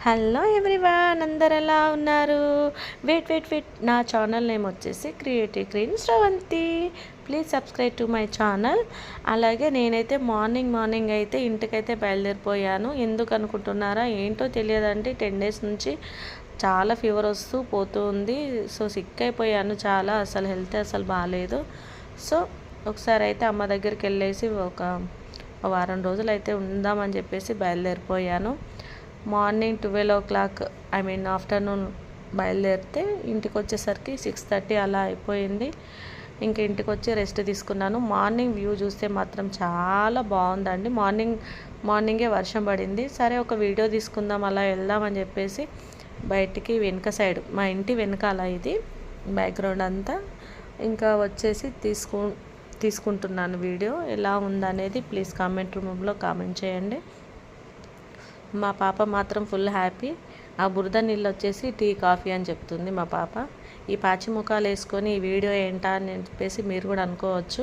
Hello everyone, అందరు ఎలా ఉన్నారు? వెయిట్ నా ఛానల్ నేమ్ వచ్చేసి creative cream Sravanthi. Please subscribe to my channel. అలాగే నేనైతే మార్నింగ్ అయితే ఇంటికైతే బయలుదేరిపోయాను. ఎందుకు అనుకుంటున్నారా? ఏంటో తెలియదండి, 10 డేస్ నుంచి చాలా ఫీవర్ వస్తూ పోతూ ఉంది. సో సిక్ అయిపోయాను చాలా, అసలు హెల్త్ అసలు బాగాలేదు. సో ఒకసారి అయితే అమ్మ దగ్గరికి వెళ్ళేసి ఒక వారం రోజులు అయితే ఉందామని చెప్పేసి బయలుదేరిపోయాను. మార్నింగ్ 12 o'clock, ఆఫ్టర్నూన్ బయలుదేరితే ఇంటికి వచ్చేసరికి 6:30 అలా అయిపోయింది. ఇంక ఇంటికి వచ్చి రెస్ట్ తీసుకున్నాను. మార్నింగ్ వ్యూ చూస్తే మాత్రం చాలా బాగుందండి. మార్నింగే వర్షం పడింది. సరే ఒక వీడియో తీసుకుందాం, అలా వెళ్దామని చెప్పేసి బయటికి వెనుక సైడ్, మా ఇంటి వెనకాల ఇది బ్యాక్గ్రౌండ్ అంతా, ఇంకా వచ్చేసి తీసుకుంటున్నాను వీడియో. ఎలా ఉందనేది ప్లీజ్ కామెంట్ రూమ్లో కామెంట్ చేయండి. మా పాప మాత్రం ఫుల్ హ్యాపీ. ఆ బురద నీళ్ళు వచ్చేసి టీ కాఫీ అని చెప్తుంది మా పాప. ఈ పాచి ముఖాలు వేసుకొని ఈ వీడియో ఏంటా అని చెప్పేసి మీరు కూడా అనుకోవచ్చు.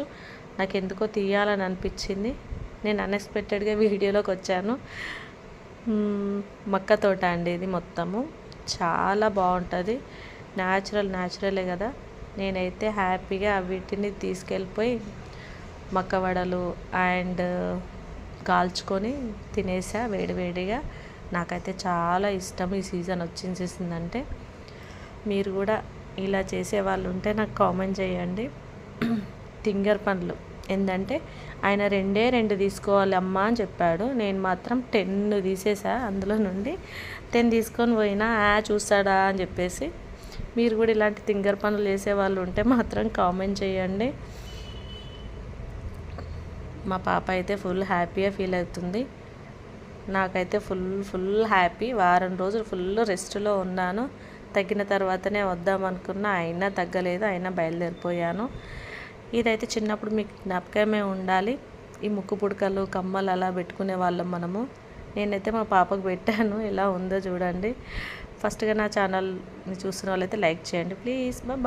నాకు ఎందుకో తీయాలని అనిపించింది. నేను అన్ఎక్స్పెక్టెడ్గా వీడియోలోకి వచ్చాను. మక్క తోట అండి ఇది మొత్తము, చాలా బాగుంటుంది. న్యాచురలే కదా. నేనైతే హ్యాపీగా వీటిని తీసుకెళ్ళిపోయి మక్క వడలు అండ్ కాల్చుకొని తినేసా వేడివేడిగా. నాకైతే చాలా ఇష్టం ఈ సీజన్ వచ్చేసిందంటే. మీరు కూడా ఇలా చేసేవాళ్ళు ఉంటే నాకు కామెంట్ చేయండి. తింగర్ పండ్లు ఏంటంటే ఆయన 2 తీసుకోవాలి అమ్మ అని చెప్పాడు. నేను మాత్రం 10 తీసేసా. అందులో నుండి 10 తీసుకొని పోయినా చూస్తాడా అని చెప్పేసి. మీరు కూడా ఇలాంటి తింగర్ పనులు చేసేవాళ్ళు ఉంటే మాత్రం కామెంట్ చేయండి. మా పాప అయితే ఫుల్ హ్యాపీగా ఫీల్ అవుతుంది. నాకైతే ఫుల్ హ్యాపీ. వారం రోజులు ఫుల్ రెస్ట్లో ఉన్నాను. తగ్గిన తర్వాతనే వద్దామనుకున్నా, అయినా తగ్గలేదు, అయినా బయలుదేరిపోయాను. ఇదైతే చిన్నప్పుడు మీకు జ్ఞాపకమే ఉండాలి. ఈ ముక్కు పుడకలు కమ్మలు అలా పెట్టుకునే వాళ్ళం మనము. నేనైతే మా పాపకు పెట్టాను. ఎలా ఉందో చూడండి. ఫస్ట్గా నా ఛానల్ని చూస్తున్న వాళ్ళైతే లైక్ చేయండి ప్లీజ్. బాయ్.